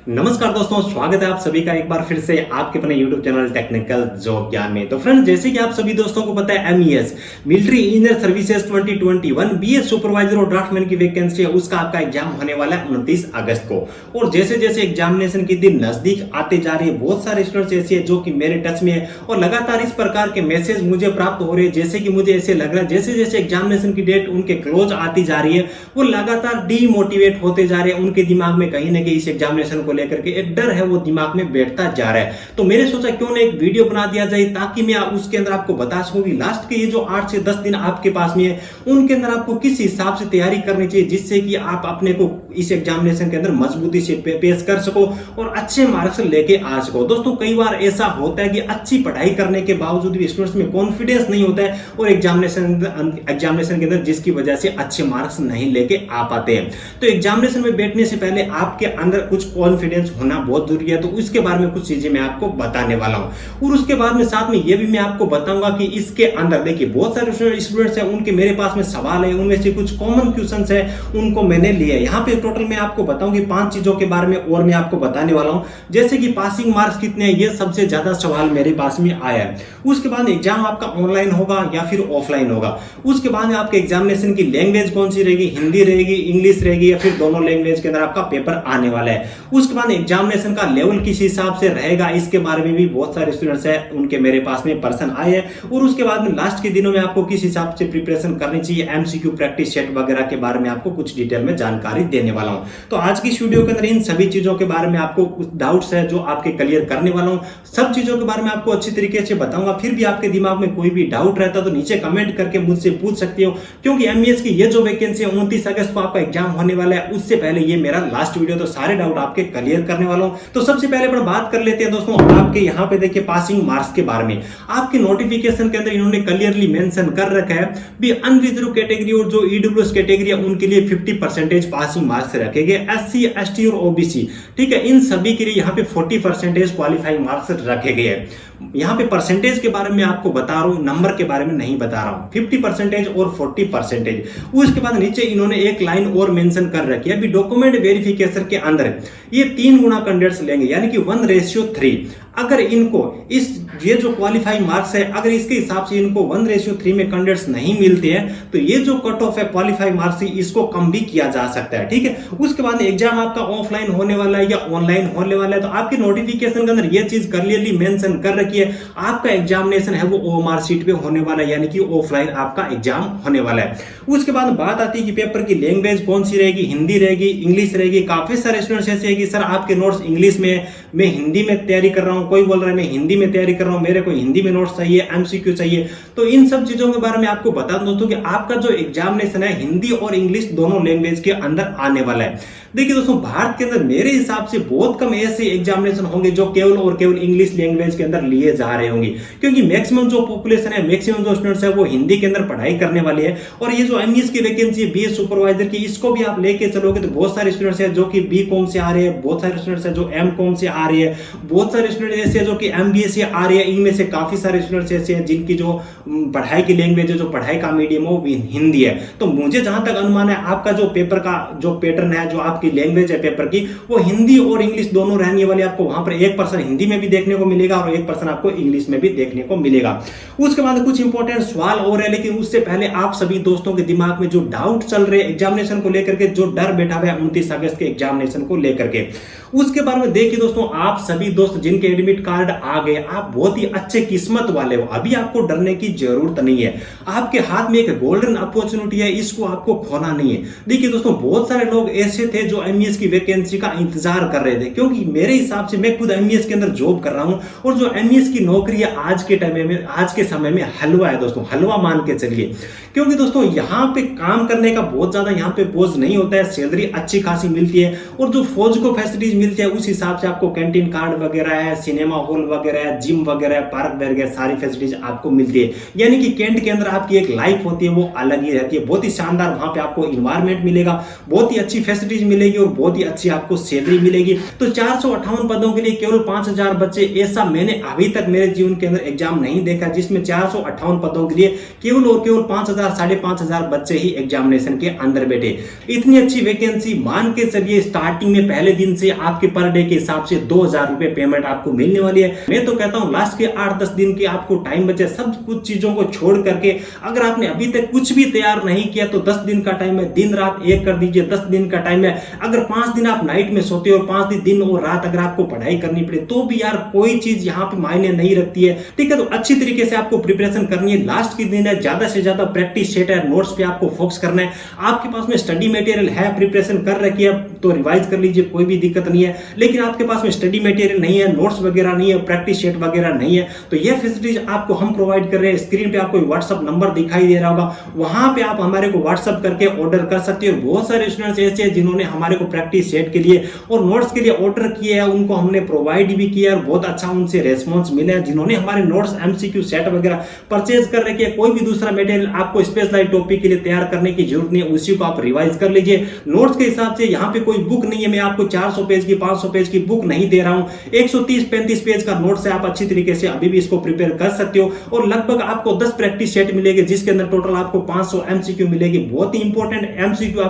नमस्कार दोस्तों, स्वागत है आप सभी का एक बार फिर से आपके अपने YouTube चैनल टेक्निकल जॉब ज्ञान में। तो फ्रेंड्स, जैसे कि आप सभी दोस्तों को पता है, MES military engineer services 2021 BS supervisor और ड्राफ्टमैन की वैकेंसी है, उसका आपका एग्जाम होने वाला है 29 अगस्त को। और जैसे जैसे एग्जामिनेशन के दिन नजदीक आते जा रहे हैं, बहुत सारे स्टूडेंट्स ऐसे हैं जो कि मेरे टच में है और लगातार इस प्रकार के मैसेज मुझे प्राप्त हो रहे हैं। जैसे कि मुझे ऐसे लग रहा है जैसे जैसे एग्जामिनेशन की डेट उनके क्लोज आती जा रही है, वो लगातार डीमोटिवेट होते जा रहे हैं। उनके दिमाग में कहीं ना कहीं इस एग्जामिनेशन को लेकर के एक डर है, वो दिमाग में बैठता जा रहा है। तो मैंने सोचा क्यों ना एक वीडियो बना दिया जाए, ताकि मैं उसके अंदर आपको बता सकूं कि लास्ट के ये जो 8 से 10 दिन आपके पास में है, उनके अंदर आपको किस हिसाब से तैयारी करनी चाहिए, जिससे कि आप अपने को इस एग्जामिनेशन के अंदर मजबूती से पेश कर सको और अच्छे मार्क्स लेके आ सको। दोस्तों, कई बार ऐसा होता है कि अच्छी पढ़ाई करने के बावजूद भी स्टूडेंट्स में कॉन्फिडेंस नहीं होता है और एग्जामिनेशन के अंदर जिसकी वजह से अच्छे मार्क्स नहीं लेके आ पाते हैं। तो एग्जामिनेशन में बैठने से पहले आपके अंदर कुछ कॉन्फिडेंस होना बहुत जरूरी है। तो इसके बारे में कुछ चीजें मैं आपको बताने वाला हूं और उसके बाद में साथ में ये भी मैं आपको बताऊंगा कि इसके अंदर देखिए बहुत सारे स्टूडेंट्स हैं, उनके मेरे पास में सवाल है, उनमें से कुछ कॉमन क्वेश्चंस है, उनको मैंने लिया। यहाँ पे टोटल मैं आपको बताऊंगी 5 चीजों के बारे में और मैं आपको बताने वाला हूं, जैसे कि पासिंग मार्क्स कितने हैं, ये सबसे ज्यादा सवाल मेरे पास में आया है। उसके बाद एग्जाम आपका ऑनलाइन होगा या फिर ऑफलाइन होगा। उसके बाद आपके एग्जामिनेशन की लैंग्वेज कौन सी रहेगी, हिंदी रहेगी, इंग्लिश रहेगी या फिर दोनों लैंग्वेज के अंदर आपका पेपर आने वाला है। उसके बाद एग्जामिनेशन का लेवल किस हिसाब से रहेगा, इसके बारे में भी बहुत सारे स्टूडेंट्स हैं, उनके मेरे पास में पर्सन आए हैं। और उसके बाद में लास्ट के दिनों में आपको किस हिसाब से प्रिपरेशन करनी चाहिए, MCQ प्रैक्टिस सेट वगैरह के बारे में आपको कुछ डिटेल में जानकारी देने वाला हूं। तो आज की इस वीडियो के अंदर इन सभी चीजों के बारे में आपको कुछ डाउट्स है जो आपके क्लियर करने वाला हूं। सब चीजों के बारे में आपको अच्छी तरीके से बताऊंगा। फिर भी आपके दिमाग में कोई भी डाउट रहता तो नीचे कमेंट करके मुझसे पूछ सकते हो, क्योंकि MES की ये जो वैकेंसी है 29 अगस्त को आपका एग्जाम होने वाला है, उससे पहले ये मेरा लास्ट वीडियो, तो सारे डाउट आपके क्लियर करने वाला हूं। तो सबसे पहले अपन बात कर लेते हैं दोस्तों, आपके यहाँ पे देखिए पासिंग मार्क्स के बारे में। आपके नोटिफिकेशन के अंदर इन्होंने क्लियरली मेंशन कर रखा है भी अनरिजर्व कैटेगरी और जो EWS कैटेगरी है उनके लिए 50% पासिंग मार्क्स रखे गए। SC ST और OBC, ठीक है, इन सभी के लिए यहाँ पे 40% क्वालिफाइंग मार्क्स रखे गए हैं। यहाँ पे परसेंटेज के बारे में आपको बता रहा हूं, नंबर के बारे में नहीं बता रहा हूं। 50% और 40%। उसके बाद नीचे इन्होंने एक लाइन और मेंशन कर रखी है, डॉक्यूमेंट वेरिफिकेशन के अंदर ये 3 गुना कैंडिडेट्स लेंगे, यानी कि 1:3। अगर इनको इस ये जो क्वालिफाइंग मार्क्स है, अगर इसके हिसाब से इनको 1:3 में कैंडिडेट्स नहीं मिलते हैं, तो ये जो कट ऑफ है क्वालिफाइंग मार्क्स इसको कम भी किया जा सकता है, ठीक है। उसके बाद एग्जाम आपका ऑफलाइन होने वाला है या ऑनलाइन होने वाला है, तो आपके नोटिफिकेशन के अंदर ये चीज क्लियरली मेंशन कर रखी है, आपका एग्जामिनेशन है वो OMR शीट पे होने वाला है, यानी कि ऑफलाइन आपका एग्जाम होने वाला है। उसके बाद बात आती है कि पेपर की लैंग्वेज कौन सी रहेगी, हिंदी रहेगी, इंग्लिश रहेगी। काफी सारे स्टूडेंट्स ऐसे हैं कि सर आपके नोट्स इंग्लिश में, मैं हिंदी में तैयारी कर रहा हूं, कोई बोल रहा है मैं हिंदी में तैयारी कर रहा हूं, मेरे को हिंदी में नोट्स चाहिए, MCQ चाहिए। तो इन सब चीजों के बारे में आपको बता दूं दोस्तों कि आपका जो एग्जामिनेशन है हिंदी और इंग्लिश दोनों लैंग्वेज के अंदर आने वाला है। देखिए दोस्तों, भारत के अंदर मेरे हिसाब से बहुत कम ऐसे एग्जामिनेशन होंगे जो केवल और केवल इंग्लिश लैंग्वेज के अंदर लिए जा रहे होंगे, क्योंकि मैक्सिमम जो पॉपुलेशन है, मैक्सिमम जो स्टूडेंट्स है वो हिंदी के अंदर पढ़ाई करने वाले हैं। और ये जो MES की वैकेंसी है BS सुपरवाइजर की, इसको भी आप लेके चलोगे तो बहुत सारे स्टूडेंट्स हैं जो कि BCom से आ रहे हैं, बहुत सारे स्टूडेंट्स हैं जो MCom से आ रहे हैं, बहुत सारे स्टूडेंट्स ऐसे हैं जो कि MBA से आ रहे हैं। इनमें से काफी सारे स्टूडेंट्स ऐसे हैं जिनकी जो पढ़ाई की लैंग्वेज है, जो पढ़ाई का मीडियम है वो हिंदी है। तो मुझे जहां तक अनुमान है, आपका जो पेपर का जो पैटर्न है, जो आपकी लैंग्वेज है पेपर की, वो हिंदी और इंग्लिश दोनों रहने वाली। आपको वहां पर 1% हिंदी में भी देखने को मिलेगा और 1% आपको इंग्लिश में भी देखने को मिलेगा। उसके बाद कुछ इंपॉर्टेंट सवाल और है, लेकिन उससे पहले आप सभी दोस्तों के दिमाग में जो डाउट चल रहे हैं एग्जामिनेशन को लेकर के, जो डर बैठा हुआ है 29 अगस्त के एग्जामिनेशन को लेकर के, उसके बारे में देखिए दोस्तों, आप सभी दोस्त जिनके एडमिट कार्ड आ गए, आप बहुत ही अच्छे किस्मत वाले हो। अभी आपको डरने की जरूरत नहीं है, आपके हाथ में एक गोल्डन अपॉर्चुनिटी है, इसको आपको खोना नहीं है। देखिए दोस्तों, बहुत सारे लोग ऐसे थे जो MES की वैकेंसी का इंतजार कर रहे थे, क्योंकि मेरे हिसाब से मैं खुद MES के अंदर जॉब कर रहा हूं और जो MES की नौकरी है आज के टाइम में, आज के समय में हलवा है दोस्तों, हलवा मान के चलिए। क्योंकि दोस्तों यहाँ पे काम करने का बहुत ज्यादा यहाँ पे बोझ नहीं होता है, सैलरी अच्छी खासी मिलती है और जो फौज को फैसिलिटीज मिलती है उस हिसाब से आपको कैंटीन कार्ड वगैरह है, सिनेमा हॉल वगैरह है, जिम वगैरह है, पार्क वगैरह, सारी फैसिलिटीज आपको मिलती है। यानी कि कैंट के अंदर आपकी एक लाइफ होती है वो अलग ही रहती है, बहुत ही शानदार वहां पे आपको इन्वायरमेंट मिलेगा, बहुत ही अच्छी फैसिलिटीज मिलेगी और बहुत ही अच्छी आपको सैलरी मिलेगी। तो 458 पदों के लिए केवल 5000 बच्चे, ऐसा मैंने अभी तक मेरे जीवन के अंदर एग्जाम नहीं देखा जिसमें 458 पदों के लिए केवल और केवल 5000 5,500 बच्चे ही एग्जामिनेशन के अंदर बैठे। इतनी अच्छी वैकेंसी मान के चलिए स्टार्टिंग में पहले दिन से आपके पर डे के हिसाब से 2000 रुपए पेमेंट आपको मिलने वाली है। मैं तो कहता हूं लास्ट के 8-10 दिन की आपको टाइम बचे, सब कुछ चीजों को छोड़ करके अगर आपने अभी तक कुछ भी तैयार नहीं किया तो 10 दिन का टाइम है, दिन रात एक कर दीजिए। 10 दिन का टाइम है, अगर 5 दिन आप नाइट में सोते हो और 5 दिन और रात अगर आपको पढ़ाई करनी पड़े तो भी यार कोई चीज यहाँ पे मायने नहीं रखती है, ठीक है। तो अच्छी तरीके से आपको प्रिपरेशन करनी है, लास्ट के दिन है, ज्यादा से ज्यादा प्रैक्टिस सेट है, नोट्स पे आपको फोकस करना है। आपके पास में स्टडी मटेरियल है, प्रिपरेशन कर रखी है तो रिवाइज कर लीजिए, कोई भी दिक्कत नहीं है। लेकिन आपके पास में स्टडी मटेरियल नहीं है, नोट्स वगैरह नहीं है, प्रैक्टिस सेट वगैरह नहीं है, तो ये फैसिलिटीज आपको हम प्रोवाइड कर रहे हैं। स्क्रीन पे आपको व्हाट्सएप नंबर दिखाई दे रहा होगा, वहां पे आप हमारे को व्हाट्सएप करके ऑर्डर कर सकते हो। बहुत सारे स्टूडेंट्स ऐसे हैं जिन्होंने हमारे को प्रैक्टिस सेट के लिए और नोट्स के लिए ऑर्डर किए हैं, उनको हमने प्रोवाइड भी किया और बहुत अच्छा उनसे रेस्पॉन्स मिला है। जिन्होंने हमारे नोट्स एमसीक्यू सेट वगैरह परचेज कर रखे हैं, कोई भी दूसरा मटेरियल आपको स्पेशलाइज्ड टॉपिक के लिए तैयार करने की जरूरत नहीं है, उसी को आप रिवाइज कर लीजिए। नोट्स के हिसाब से यहाँ पे कोई बुक नहीं है, मैं आपको 400 पेज की 500 पेज की बुक नहीं दे रहा हूं, 130-35 पेज का नोट्स है, आप अच्छी तरीके से अभी भी इसको प्रिपेयर कर सकते हो। और लगभग आपको 10 प्रैक्टिस सेट मिलेंगे जिसके अंदर टोटल आपको 500 एमसीक्यू मिलेगी। बहुत ही इंपॉर्टेंट एमसीक्यू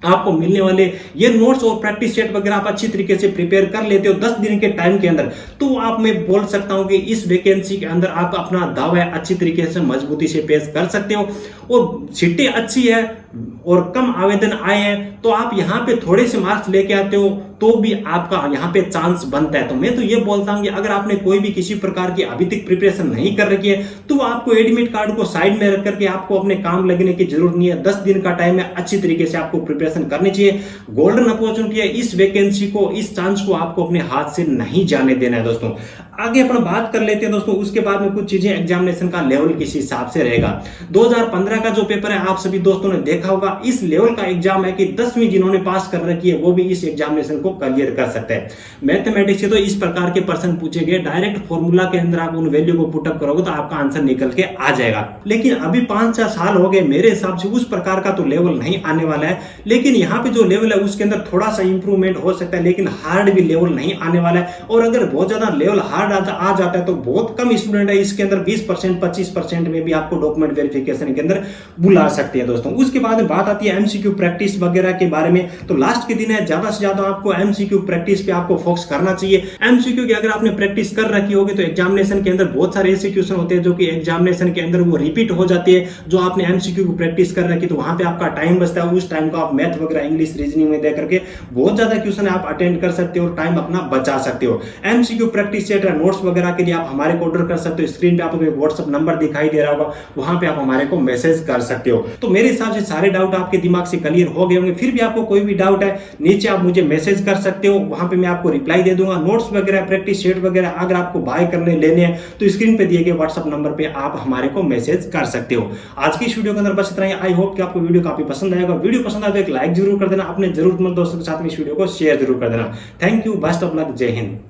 आपको मिलने वाले ये नोट्स और प्रैक्टिस सेट वगैरह आप अच्छी तरीके से प्रिपेयर कर लेते हो 10 दिन के टाइम के अंदर, तो आप मैं बोल सकता हूं कि इस वैकेंसी के अंदर आप अपना दावा अच्छी तरीके से मजबूती से पेश कर सकते हो। और सीटें अच्छी है और कम आवेदन आए हैं तो आप यहाँ पे थोड़े से मार्क्स लेके आते हो तो भी आपका यहाँ पे चांस बनता है। तो मैं तो ये बोलता हूँ कि अगर आपने कोई भी किसी प्रकार की अभी तक प्रिपरेशन नहीं कर रखी है तो आपको एडमिट कार्ड को साइड में रख करके आपको अपने काम लगने की जरूरत नहीं है। 10 दिन का टाइम है, अच्छी तरीके से आपको प्रिपरेशन करनी चाहिए। गोल्डन अपॉर्चुनिटी है, इस वैकेंसी को, इस चांस को आपको अपने हाथ से नहीं जाने देना है। दोस्तों आगे अपन बात कर लेते हैं दोस्तों, उसके बाद में कुछ चीजें एग्जामिनेशन का लेवल किस हिसाब से रहेगा। 2015 का जो पेपर है आप सभी दोस्तों ने देखा होगा, इस लेवल का एग्जाम है कि 10वीं जिन्होंने पास कर रखी है वो भी इस एग्जामिनेशन को क्लियर कर सकते हैं। मैथमेटिक्स से तो इस प्रकार के प्रश्न पूछे गए, डायरेक्ट फॉर्मूला के अंदर आप उन वैल्यू को पुटअप करोगे तो आपका आंसर निकल के आ जाएगा। लेकिन अभी 5-4 साल हो गए, मेरे हिसाब से उस प्रकार का तो लेवल नहीं आने वाला है। लेकिन यहाँ पे जो लेवल है उसके अंदर थोड़ा सा इंप्रूवमेंट हो सकता है, लेकिन हार्ड भी लेवल नहीं आने वाला है। और अगर बहुत ज्यादा लेवल हार्ड आ जाता है तो बहुत कम स्टूडेंट है इसके अंदर 20% 25% में भी आपको डॉक्यूमेंट वेरिफिकेशन के अंदर बुला सकते हैं। दोस्तों उसके बाद बात आती है एमसीक्यू प्रैक्टिस वगैरह के बारे में, तो लास्ट के दिन है, ज्यादा से ज्यादा आपको एमसीक्यू प्रैक्टिस पे आपको फोकस करना चाहिए। एमसीक्यू की अगर आपने प्रैक्टिस कर रखी होगी तो एग्जामिनेशन के अंदर बहुत सारे ऐसे क्वेश्चन होते हैं जो कि एग्जामिनेशन के अंदर वो रिपीट हो जाती है। जो आपने एमसीक्यू की प्रैक्टिस कर रखी तो वहां पे आपका टाइम बचता है, उस टाइम को आप मैथ वगैरह इंग्लिश रीजनिंग में देकर के बहुत ज्यादा क्वेश्चन आप अटेंड कर सकते हो और टाइम अपना बचा सकते हो। एमसीक्यू प्रैक्टिस सेट नोट्स वगैरह के लिए आप हमारे को ऑर्डर कर सकते हो। स्क्रीन पे आपको एक व्हाट्सएप नंबर दिखाई दे रहा होगा, वहां पे आप हमारे को मैसेज कर सकते हो। तो मेरे हिसाब से सारे डाउट आपके दिमाग से क्लियर हो गए होंगे। फिर भी आपको कोई भी डाउट है नीचे आप मुझे मैसेज कर सकते हो, वहां पे मैं आपको रिप्लाई दे दूंगा। नोट्स वगैरह प्रैक्टिस सेट वगैरह अगर आपको बाय करने लेने हैं तो स्क्रीन पे दिए गए व्हाट्सएप नंबर पे आप हमारे को मैसेज कर सकते हो। आज की इस वीडियो के अंदर बस इतना ही। आई होप कि आपको वीडियो काफी पसंद आएगा। वीडियो पसंद आए तो एक लाइक जरूर कर देना, अपने जरूरतमंद दोस्तों के साथ में इस वीडियो को शेयर जरूर कर देना। Thank you, best of luck, जय हिंद।